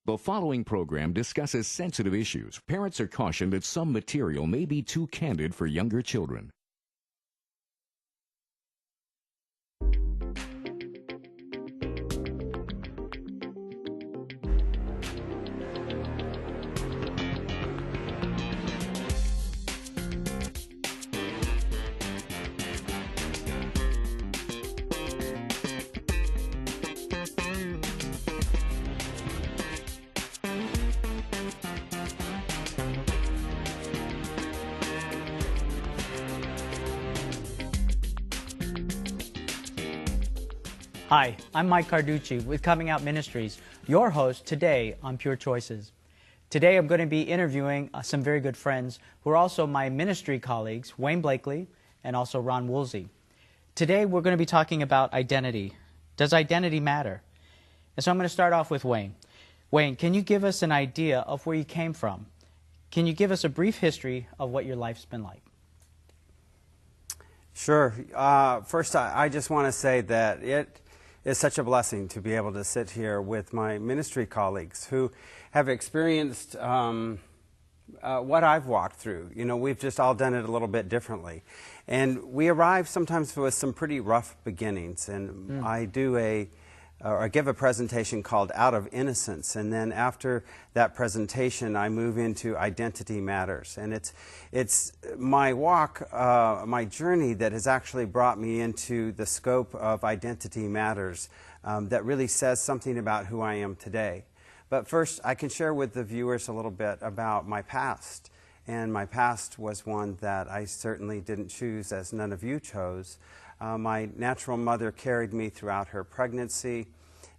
The following program discusses sensitive issues. Parents are cautioned that some material may be too candid for younger children. Hi, I'm Mike Carducci with Coming Out Ministries, your host today on Pure Choices. Today I'm going to be interviewing some very good friends who are also my ministry colleagues, Wayne Blakely and also Ron Woolsey. Today we're going to be talking about identity. Does identity matter? And so I'm going to start off with Wayne. Wayne, can you give us an idea of where you came from? Can you give us a brief history of what your life's been like? Sure. First, I just want to say that it is such a blessing to be able to sit here with my ministry colleagues who have experienced what I've walked through. You know, we've just all done it a little bit differently. And we arrive sometimes with some pretty rough beginnings. And I do I give a presentation called Out of Innocence, and then after that presentation I move into Identity Matters. And it's my walk, my journey that has actually brought me into the scope of Identity Matters that really says something about who I am today. But first I can share with the viewers a little bit about my past. And my past was one that I certainly didn't choose, as none of you chose. My natural mother carried me throughout her pregnancy,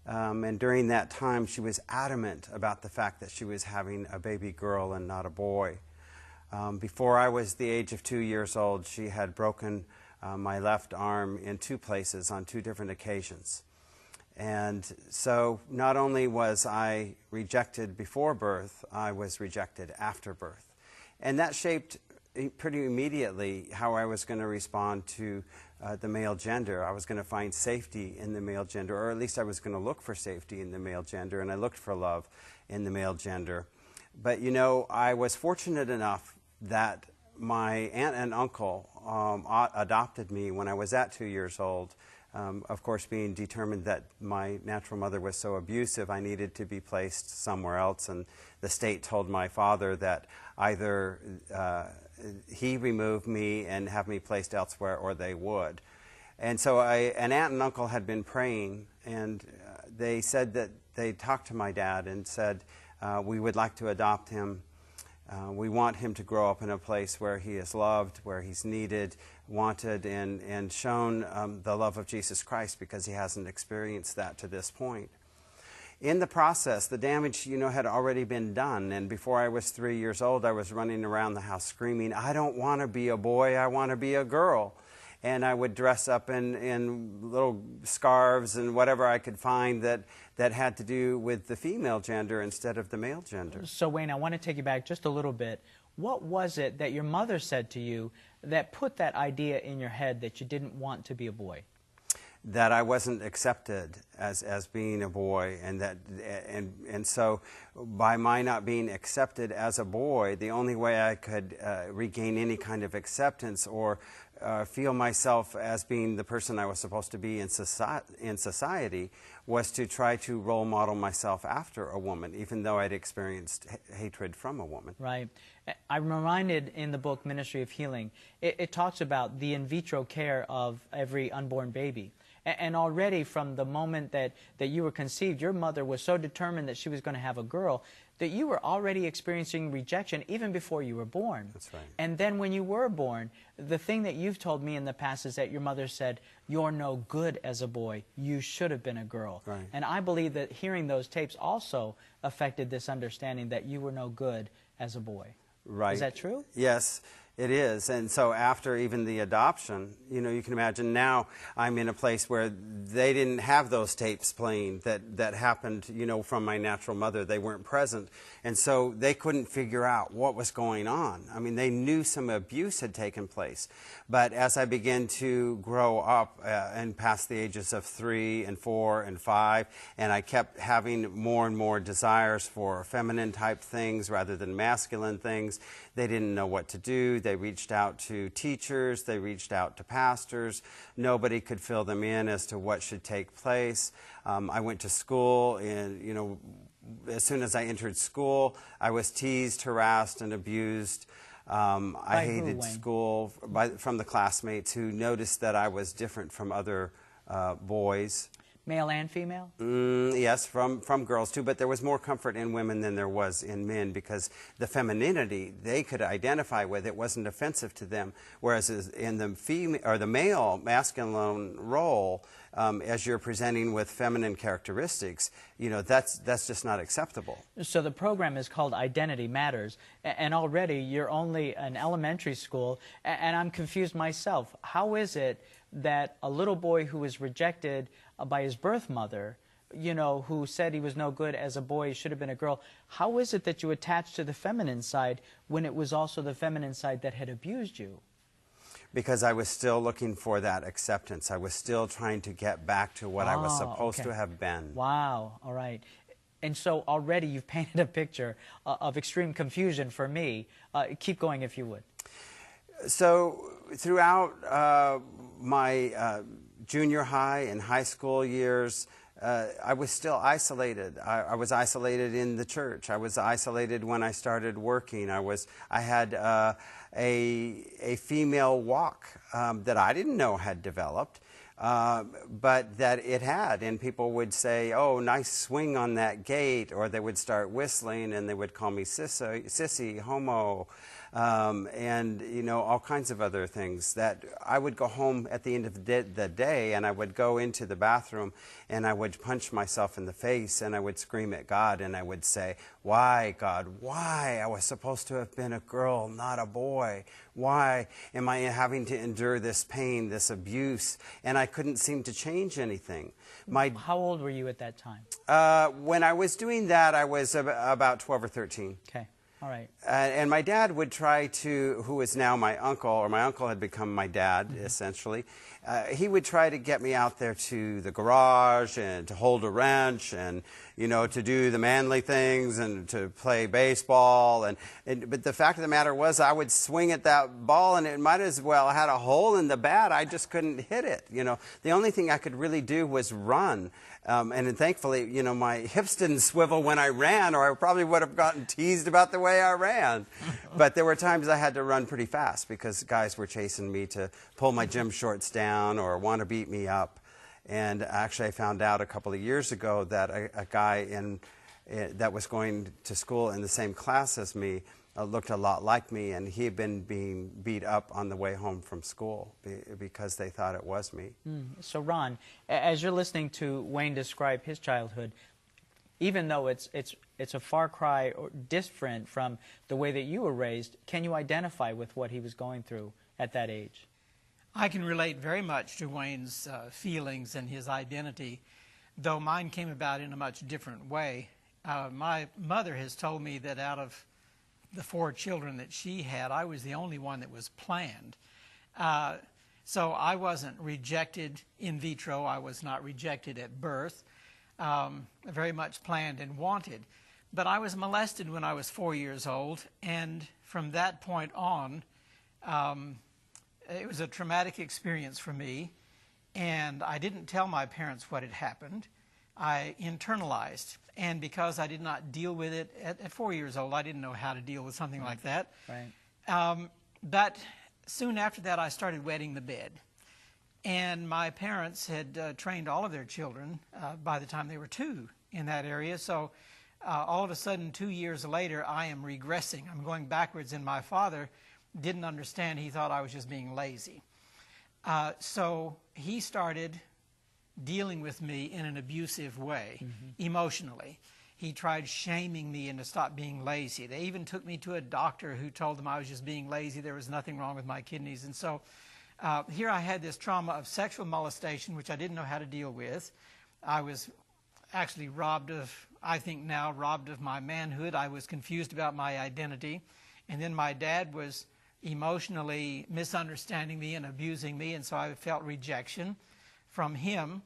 and during that time she was adamant about the fact that she was having a baby girl and not a boy. Before I was the age of 2 years old, she had broken my left arm in two places on two different occasions. And so not only was I rejected before birth, I was rejected after birth. And that shaped pretty immediately how I was going to respond to the male gender. I was going to find safety in the male gender, or at least I was going to look for safety in the male gender, and I looked for love in the male gender. But you know, I was fortunate enough that my aunt and uncle adopted me when I was at 2 years old. Of course, being determined that my natural mother was so abusive, I needed to be placed somewhere else, and the state told my father that either he removed me and have me placed elsewhere, or they would. And so an aunt and uncle had been praying, and they said that they talked to my dad and said, we would like to adopt him. We want him to grow up in a place where he is loved, where he's needed, wanted, and shown the love of Jesus Christ, because he hasn't experienced that to this point. In the process, the damage, you know, had already been done, and before I was 3 years old, I was running around the house screaming, I don't want to be a boy, I want to be a girl. And I would dress up in little scarves and whatever I could find that had to do with the female gender instead of the male gender. So Wayne, I want to take you back just a little bit. What was it that your mother said to you that put that idea in your head that you didn't want to be a boy? That I wasn't accepted as being a boy, and so by my not being accepted as a boy, the only way I could regain any kind of acceptance or feel myself as being the person I was supposed to be in society was to try to role model myself after a woman, even though I'd experienced hatred from a woman. Right. I'm reminded in the book Ministry of Healing, it talks about the in vitro care of every unborn baby. And already from the moment that you were conceived, your mother was so determined that she was going to have a girl that you were already experiencing rejection even before you were born. That's right. And then when you were born, the thing that you've told me in the past is that your mother said, you're no good as a boy. You should have been a girl. Right. And I believe that hearing those tapes also affected this understanding that you were no good as a boy. Right. Is that true? Yes. It is, and so after even the adoption, you know, you can imagine now I'm in a place where they didn't have those tapes playing that happened, you know, from my natural mother. They weren't present, and so they couldn't figure out what was going on. I mean, they knew some abuse had taken place, but as I began to grow up and past the ages of 3 and 4 and 5, and I kept having more and more desires for feminine type things rather than masculine things, they didn't know what to do. They reached out to teachers. They reached out to pastors. Nobody could fill them in as to what should take place. I went to school, and, you know, as soon as I entered school, I was teased, harassed, and abused. I hated school from the classmates who noticed that I was different from other boys. Male and female? Yes, from girls too, but there was more comfort in women than there was in men because the femininity they could identify with, it wasn't offensive to them, whereas in the female or the male masculine role, as you're presenting with feminine characteristics, you know, that's just not acceptable. So the program is called Identity Matters, and already you're only an elementary school, and I'm confused myself. How is it that a little boy who was rejected by his birth mother, you know, who said he was no good as a boy, should have been a girl, how is it that you attached to the feminine side when it was also the feminine side that had abused you? Because I was still looking for that acceptance. I was still trying to get back to what I was supposed to have been. Wow, all right. And so already you've painted a picture of extreme confusion for me. Keep going if you would. So throughout my junior high and high school years, I was still isolated. I was isolated in the church. I was isolated when I started working. I had a female walk that I didn't know had developed, but that it had. And people would say, "Oh, nice swing on that gait," or they would start whistling and they would call me sissy, homo. And, you know, all kinds of other things that I would go home at the end of the day and I would go into the bathroom and I would punch myself in the face and I would scream at God and I would say, "Why, God, why? I was supposed to have been a girl, not a boy. Why am I having to endure this pain, this abuse?" And I couldn't seem to change anything. How old were you at that time? When I was doing that, I was about 12 or 13. Okay. All right. And my dad would try to, who is now my uncle, or my uncle had become my dad, essentially. He would try to get me out there to the garage and to hold a wrench and, you know, to do the manly things and to play baseball. But the fact of the matter was I would swing at that ball and it might as well had a hole in the bat. I just couldn't hit it, you know. The only thing I could really do was run. And thankfully, you know, my hips didn't swivel when I ran, or I probably would have gotten teased about the way I ran. But there were times I had to run pretty fast because guys were chasing me to pull my gym shorts down or want to beat me up. And actually, I found out a couple of years ago that a guy that was going to school in the same class as me looked a lot like me, and he had been being beat up on the way home from school because they thought it was me. So Ron, as you're listening to Wayne describe his childhood, even though it's a far cry or different from the way that you were raised, can you identify with what he was going through at that age? I can relate very much to Wayne's feelings and his identity, though mine came about in a much different way. My mother has told me that out of the 4 children that she had, I was the only one that was planned. So I wasn't rejected in vitro. I was not rejected at birth. Very much planned and wanted. But I was molested when I was 4 years old, and from that point on, it was a traumatic experience for me, and I didn't tell my parents what had happened. I internalized, and because I did not deal with it at 4 years old, I didn't know how to deal with something like that. Right. But soon after that, I started wetting the bed. And my parents had trained all of their children by the time they were 2 in that area. So all of a sudden, 2 years later, I am regressing. I'm going backwards, and my father didn't understand. He thought I was just being lazy. So he started dealing with me in an abusive way, emotionally. he tried shaming me into stop being lazy. They even took me to a doctor who told them I was just being lazy. There was nothing wrong with my kidneys. And so here I had this trauma of sexual molestation, which I didn't know how to deal with. I was actually robbed of my manhood. I was confused about my identity. And then my dad was emotionally misunderstanding me and abusing me, and so I felt rejection from him.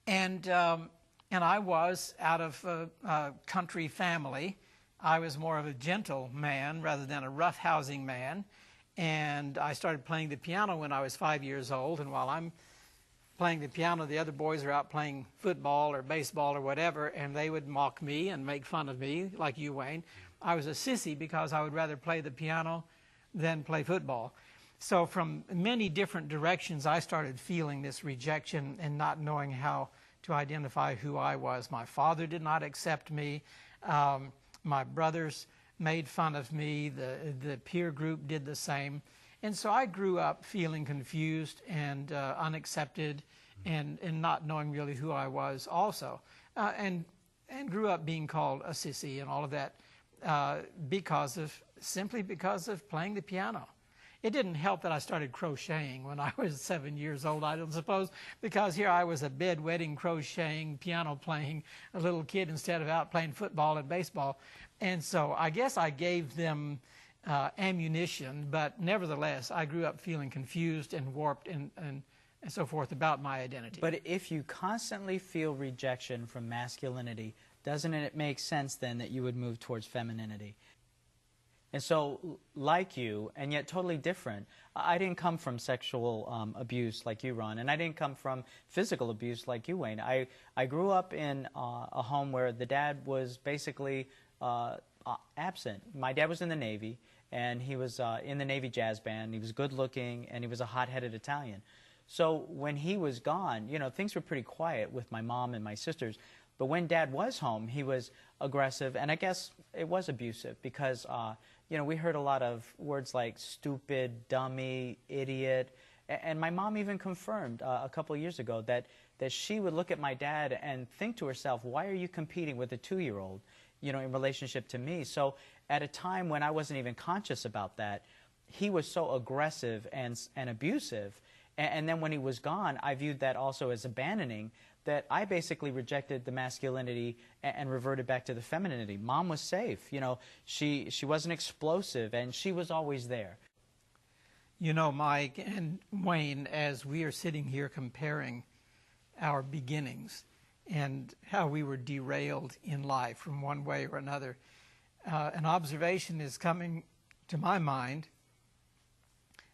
And I was out of a country family. I was more of a gentle man rather than a roughhousing man. And I started playing the piano when I was 5 years old. And while I'm playing the piano, the other boys are out playing football or baseball or whatever, and they would mock me and make fun of me, like you, Wayne. I was a sissy because I would rather play the piano than play football. So from many different directions, I started feeling this rejection and not knowing how to identify who I was. My father did not accept me. My brothers made fun of me. The peer group did the same. And so I grew up feeling confused and unaccepted and not knowing really who I was also. And grew up being called a sissy and all of that simply because of playing the piano. It didn't help that I started crocheting when I was 7 years old, I don't suppose, because here I was a bedwetting, crocheting, piano playing, a little kid instead of out playing football and baseball. And so I guess I gave them ammunition, but nevertheless, I grew up feeling confused and warped and so forth about my identity. But if you constantly feel rejection from masculinity, doesn't it make sense then that you would move towards femininity? And so, like you, and yet totally different, I didn't come from sexual abuse like you, Ron, and I didn't come from physical abuse like you, Wayne. I grew up in a home where the dad was basically absent. My dad was in the Navy, and he was in the Navy jazz band. He was good-looking, and he was a hot-headed Italian. So when he was gone, you know, things were pretty quiet with my mom and my sisters. But when Dad was home, he was aggressive, and I guess it was abusive because, you know, we heard a lot of words like stupid, dummy, idiot, and my mom even confirmed a couple of years ago that she would look at my dad and think to herself, why are you competing with a 2-year-old, you know, in relationship to me? So at a time when I wasn't even conscious about that, he was so aggressive and abusive, and then when he was gone, I viewed that also as abandoning, that I basically rejected the masculinity and reverted back to the femininity. Mom was safe. You know, she wasn't explosive, and she was always there. You know, Mike and Wayne, as we are sitting here comparing our beginnings and how we were derailed in life from one way or another, an observation is coming to my mind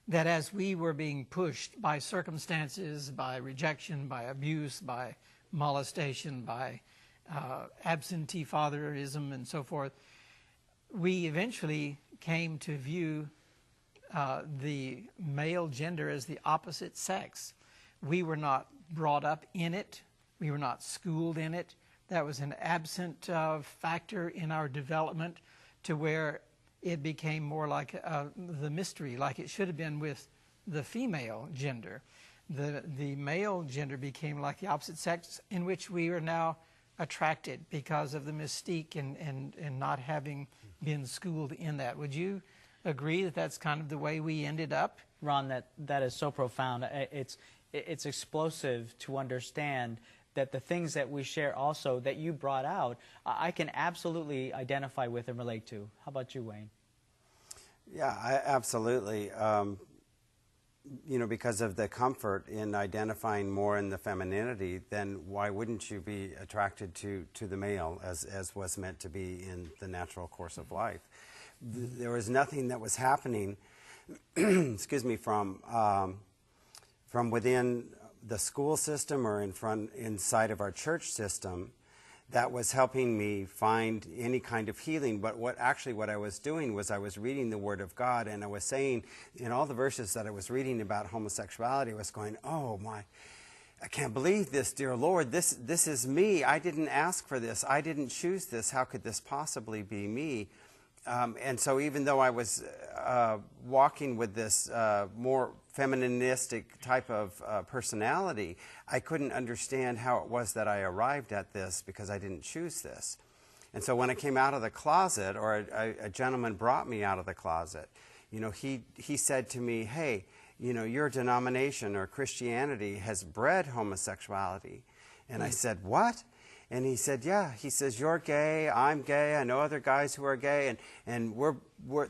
that as we were being pushed by circumstances, by rejection, by abuse, by molestation, by absentee fatherism and so forth, we eventually came to view the male gender as the opposite sex. We were not brought up in it. We were not schooled in it. That was an absent factor in our development, to where it became more like the mystery, like it should have been with the female gender. The male gender became like the opposite sex, in which we are now attracted because of the mystique and not having been schooled in that. Would you agree that that's kind of the way we ended up? Ron, that is so profound. It's explosive to understand that the things that we share also that you brought out, I can absolutely identify with and relate to. How about you, Wayne? Yeah, absolutely. You know, because of the comfort in identifying more in the femininity, then why wouldn't you be attracted to the male as was meant to be in the natural course of life? There was nothing that was happening, excuse me, from within the school system or inside of our church system that was helping me find any kind of healing. But what I was doing was I was reading the Word of God, and I was saying in all the verses that I was reading about homosexuality, I was going, oh my, I can't believe this, dear Lord. This is me. I didn't ask for this. I didn't choose this. How could this possibly be me? And so even though I was walking with this more feministic type of personality, I couldn't understand how it was that I arrived at this because I didn't choose this. And so when I came out of the closet, or a gentleman brought me out of the closet, you know, he said to me, hey, you know, your denomination or Christianity has bred homosexuality. And I said, what? And he said, yeah. He says, you're gay, I'm gay, I know other guys who are gay, and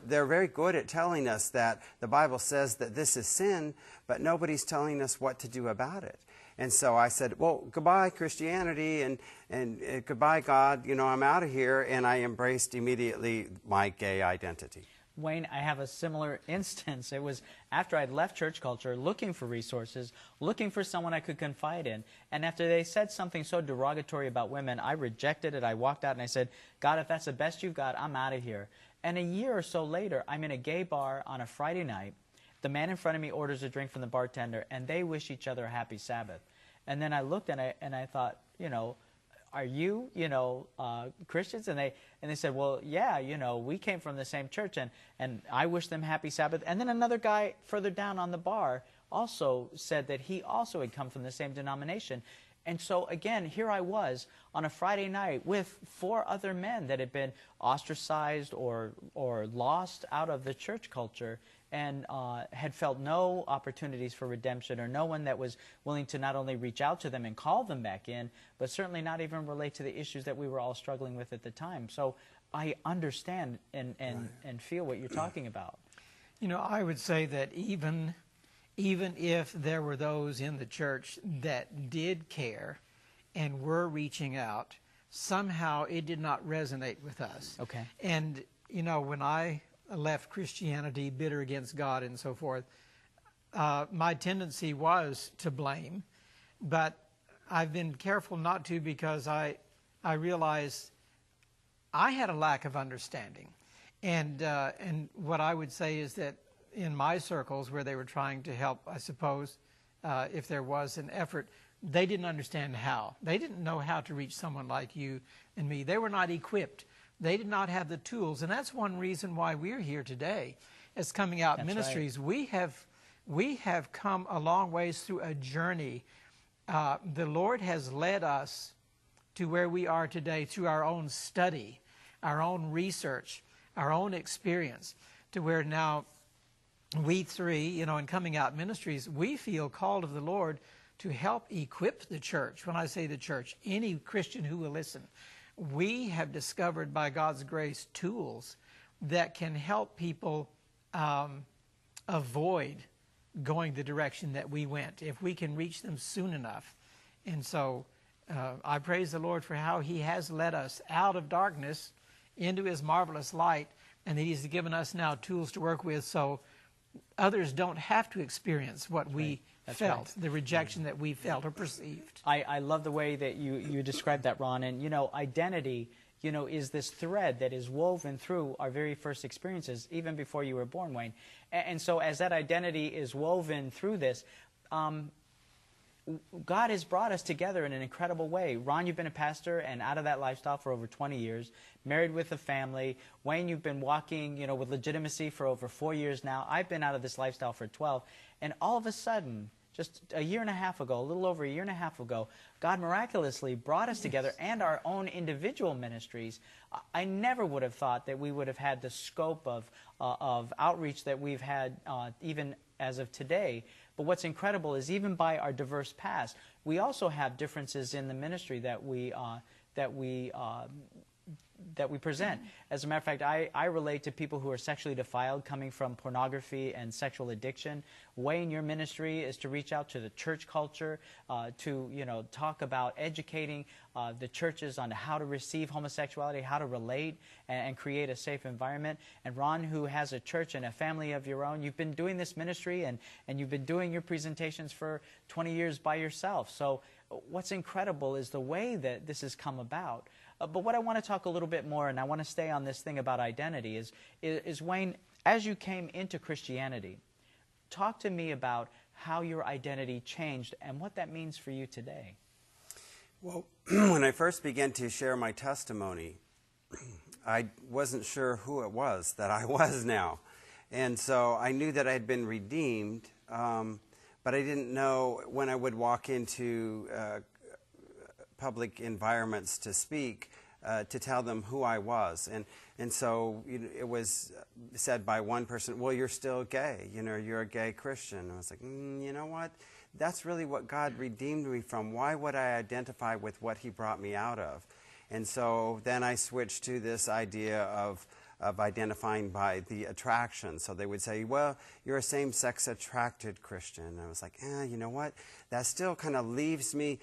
they're very good at telling us that the Bible says that this is sin, but nobody's telling us what to do about it. And so I said, well, goodbye Christianity, and goodbye God, you know, I'm out of here, and I embraced immediately my gay identity. Wayne, I have a similar instance. It was after I'd left church culture, looking for resources, looking for someone I could confide in. And after they said something so derogatory about women, I rejected it. I walked out and I said, God, if that's the best you've got, I'm out of here. And a year or so later, I'm in a gay bar on a Friday night. The man in front of me orders a drink from the bartender, and they wish each other a happy Sabbath. And then I looked and I thought, you know, are you, Christians? And they said, well, yeah, you know, we came from the same church, and I wish them happy Sabbath. And then another guy further down on the bar also said that he also had come from the same denomination. And so, again, here I was on a Friday night with 4 other men that had been ostracized or lost out of the church culture, and had felt no opportunities for redemption, or no one that was willing to not only reach out to them and call them back in, but certainly not even relate to the issues that we were all struggling with at the time. So I understand and feel what you're talking about. You know, I would say that even if there were those in the church that did care and were reaching out, somehow it did not resonate with us. Okay. And, you know, when I left Christianity, bitter against God and so forth, my tendency was to blame, but I've been careful not to, because I realized I had a lack of understanding. And what I would say is that in my circles where they were trying to help, I suppose, if there was an effort, they didn't understand how. They didn't know how to reach someone like you and me. They were not equipped. They did not have the tools, and that's one reason why we're here today as Coming Out That's Ministries. Right. We have come a long ways through a journey. The Lord has led us to where we are today through our own study, our own research, our own experience, to where now we 3, you know, in Coming Out Ministries, we feel called of the Lord to help equip the church. When I say the church, any Christian who will listen. We have discovered by God's grace tools that can help people avoid going the direction that we went, if we can reach them soon enough. And so I praise the Lord for how He has led us out of darkness into His marvelous light, and that He's given us now tools to work with, so others don't have to experience what we felt, the rejection that we felt or perceived. I love the way that you described that, Ron. And, you know, identity, you know, is this thread that is woven through our very first experiences, even before you were born, Wayne. And so as that identity is woven through this, God has brought us together in an incredible way. Ron, you've been a pastor and out of that lifestyle for over 20 years, married with a family. Wayne, you've been walking, you know, with legitimacy for over 4 years now. I've been out of this lifestyle for 12. And all of a sudden, just a year and a half ago, a little over a year and a half ago, God miraculously brought us together, and our own individual ministries. I never would have thought that we would have had the scope of outreach that we've had even as of today. But what's incredible is even by our diverse past, we also have differences in the ministry that we present. As a matter of fact, I relate to people who are sexually defiled, coming from pornography and sexual addiction. Wayne, your ministry is to reach out to the church culture, to talk about educating the churches on how to receive homosexuality, how to relate, and create a safe environment. And Ron, who has a church and a family of your own, you've been doing this ministry and you've been doing your presentations for 20 years by yourself. So what's incredible is the way that this has come about. But what I want to talk a little bit more, and I want to stay on this thing about identity, is Wayne, as you came into Christianity, talk to me about how your identity changed and what that means for you today. Well, when I first began to share my testimony, I wasn't sure who it was that I was now. And so I knew that I had been redeemed but I didn't know when I would walk into public environments to speak, to tell them who I was. And so it was said by one person, well, you're still gay, you're a gay Christian. And I was like, you know what? That's really what God redeemed me from. Why would I identify with what he brought me out of? And so then I switched to this idea of identifying by the attraction. So they would say, well, you're a same-sex attracted Christian. And I was like, you know what? That still kind of leaves me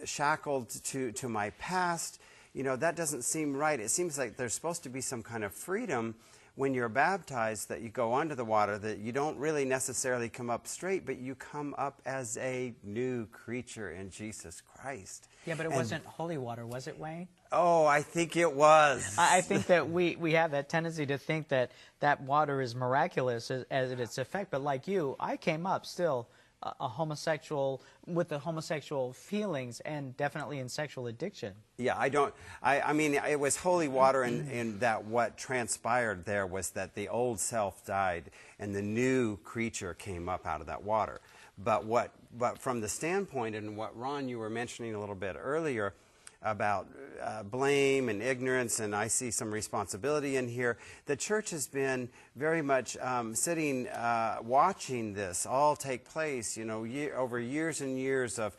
shackled to my past. That doesn't seem right. It seems like there's supposed to be some kind of freedom when you're baptized, that you go under the water, that you don't really necessarily come up straight, but you come up as a new creature in Jesus Christ. Yeah, but it wasn't holy water, was it, Wayne? Oh, I think it was. I think that we have that tendency to think that that water is miraculous as its effect, but like you, I came up still a homosexual, with the homosexual feelings and definitely in sexual addiction. Yeah, I mean, it was holy water, and that what transpired there was that the old self died and the new creature came up out of that water. But from the standpoint, and what Ron, you were mentioning a little bit earlier, about blame and ignorance, and I see some responsibility in here. The church has been very much sitting, watching this all take place, over years and years of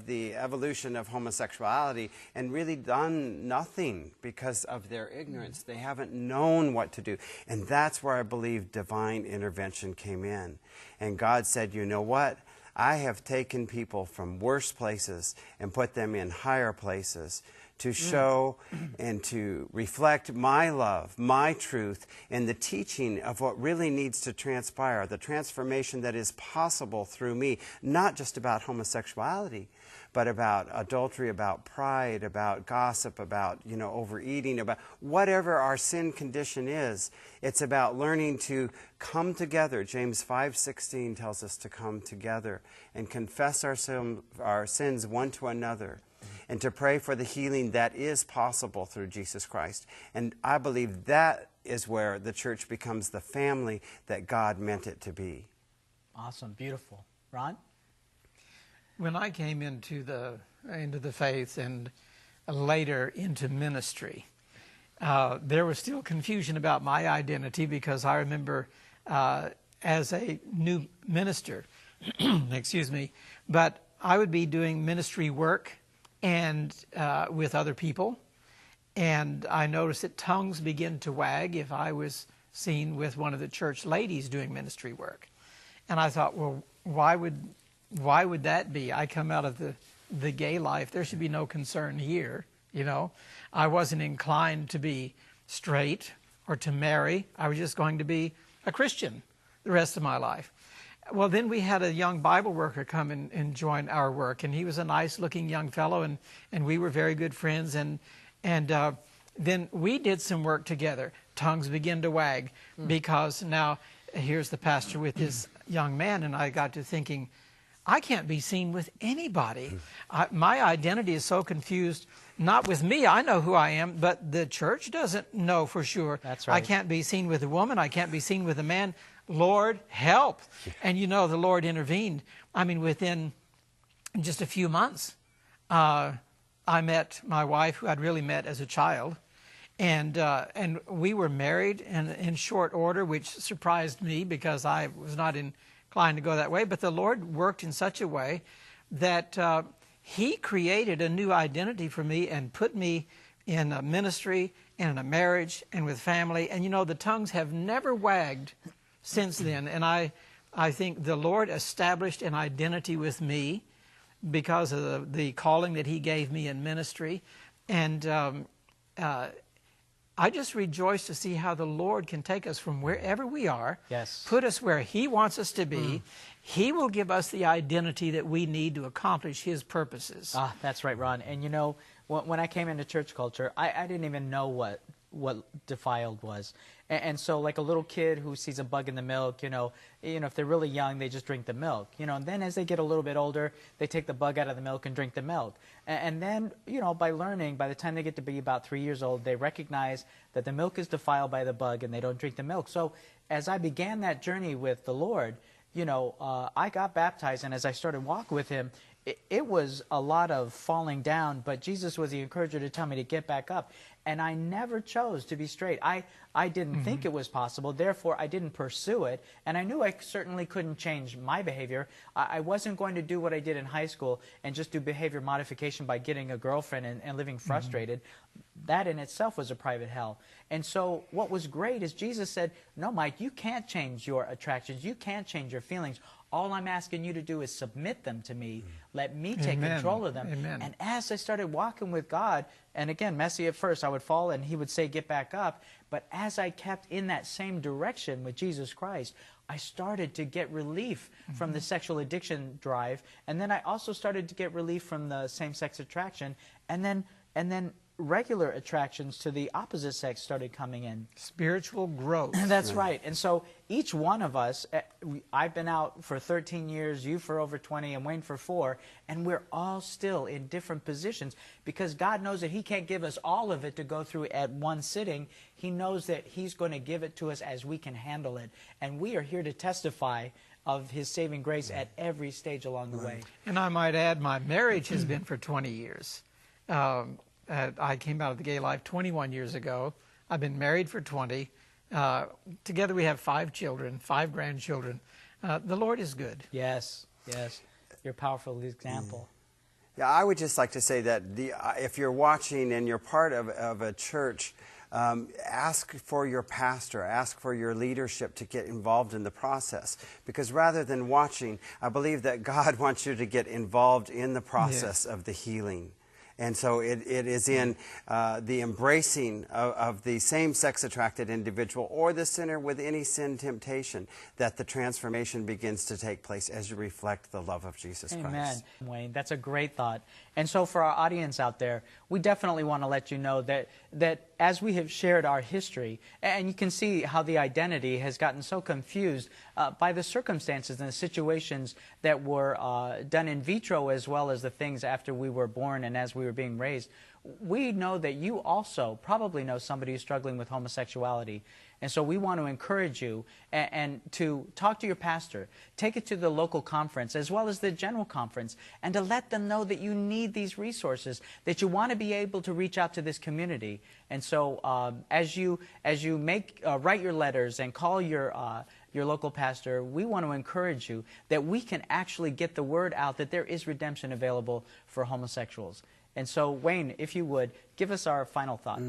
the evolution of homosexuality, and really done nothing because of their ignorance. They haven't known what to do. And that's where I believe divine intervention came in. And God said, you know what? I have taken people from worse places and put them in higher places to show and to reflect my love, my truth, and the teaching of what really needs to transpire, the transformation that is possible through me, not just about homosexuality, but about adultery, about pride, about gossip, about, overeating, about whatever our sin condition is. It's about learning to come together. James 5:16 tells us to come together and confess our sins one to another, and to pray for the healing that is possible through Jesus Christ. And I believe that is where the church becomes the family that God meant it to be. Awesome, beautiful. Ron? When I came into the faith and later into ministry, there was still confusion about my identity, because I remember as a new minister, excuse me, but I would be doing ministry work and with other people, and I noticed that tongues begin to wag if I was seen with one of the church ladies doing ministry work. And I thought, well, why would that be? I come out of the gay life. There should be no concern here, I wasn't inclined to be straight or to marry. I was just going to be a Christian the rest of my life. Well, then we had a young Bible worker come and join our work, and he was a nice-looking young fellow, and we were very good friends, and then we did some work together. Tongues began to wag, because now here's the pastor with his young man, and I got to thinking, I can't be seen with anybody. My identity is so confused, not with me, I know who I am, but the church doesn't know for sure. That's right. I can't be seen with a woman, I can't be seen with a man. Lord, help. And the Lord intervened. I mean, within just a few months, I met my wife, who I'd really met as a child, and we were married in short order, which surprised me because I was not inclined to go that way. But the Lord worked in such a way that He created a new identity for me and put me in a ministry and in a marriage and with family. And the tongues have never wagged since then, and I think the Lord established an identity with me because of the calling that He gave me in ministry, and I just rejoice to see how the Lord can take us from wherever we are, put us where He wants us to be. He will give us the identity that we need to accomplish His purposes. That's right, Ron. And when I came into church culture, I didn't even know what defiled was. And so like a little kid who sees a bug in the milk, if they're really young, they just drink the milk. And then as they get a little bit older, they take the bug out of the milk and drink the milk. And then, by learning, by the time they get to be about 3 years old, they recognize that the milk is defiled by the bug and they don't drink the milk. So as I began that journey with the Lord, I got baptized, and as I started walking with him, it was a lot of falling down, but Jesus was the encourager to tell me to get back up. And I never chose to be straight. I didn't think it was possible, therefore I didn't pursue it. And I knew I certainly couldn't change my behavior. I wasn't going to do what I did in high school and just do behavior modification by getting a girlfriend and living frustrated. That in itself was a private hell. And so what was great is Jesus said, no, Mike, you can't change your attractions. You can't change your feelings. All I'm asking you to do is submit them to me. Let me take control of them. Amen. And as I started walking with God, and again, messy at first, I would fall and he would say, get back up. But as I kept in that same direction with Jesus Christ, I started to get relief from the sexual addiction drive. And then I also started to get relief from the same-sex attraction. And then regular attractions to the opposite sex started coming in. Spiritual growth. That's right. And so each one of us, I've been out for 13 years, you for over 20, and Wayne for 4, and we're all still in different positions because God knows that he can't give us all of it to go through at one sitting. He knows that he's going to give it to us as we can handle it. And we are here to testify of his saving grace at every stage along the way. And I might add, my marriage has been for 20 years. I came out of the gay life 21 years ago. I've been married for 20. Together we have 5 children, 5 grandchildren. The Lord is good. Yes, yes. You're a powerful example. Yeah, I would just like to say that if you're watching and you're part of a church, ask for your pastor, ask for your leadership to get involved in the process. Because rather than watching, I believe that God wants you to get involved in the process of the healing. And so it is in the embracing of the same-sex attracted individual or the sinner with any sin temptation that the transformation begins to take place as you reflect the love of Jesus Christ. Amen, Wayne. That's a great thought. And so for our audience out there, we definitely want to let you know that as we have shared our history, and you can see how the identity has gotten so confused by the circumstances and the situations that were done in vitro as well as the things after we were born and as we were being raised, we know that you also probably know somebody who's struggling with homosexuality. And so we want to encourage you and to talk to your pastor, take it to the local conference as well as the general conference, and to let them know that you need these resources, that you want to be able to reach out to this community. And so as you write your letters and call your local pastor, we want to encourage you that we can actually get the word out that there is redemption available for homosexuals. And so, Wayne, if you would, give us our final thought.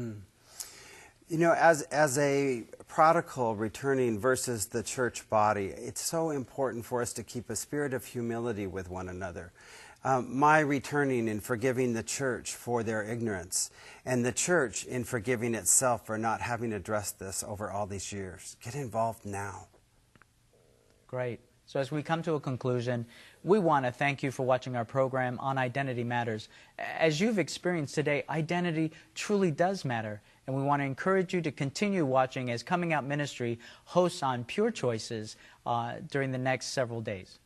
You know, as a prodigal returning versus the church body, it's so important for us to keep a spirit of humility with one another. My returning in forgiving the church for their ignorance, and the church in forgiving itself for not having addressed this over all these years. Get involved now. Great. So as we come to a conclusion, we want to thank you for watching our program on Identity Matters. As you've experienced today, identity truly does matter. And we want to encourage you to continue watching as Coming Out Ministry hosts on Pure Choices during the next several days.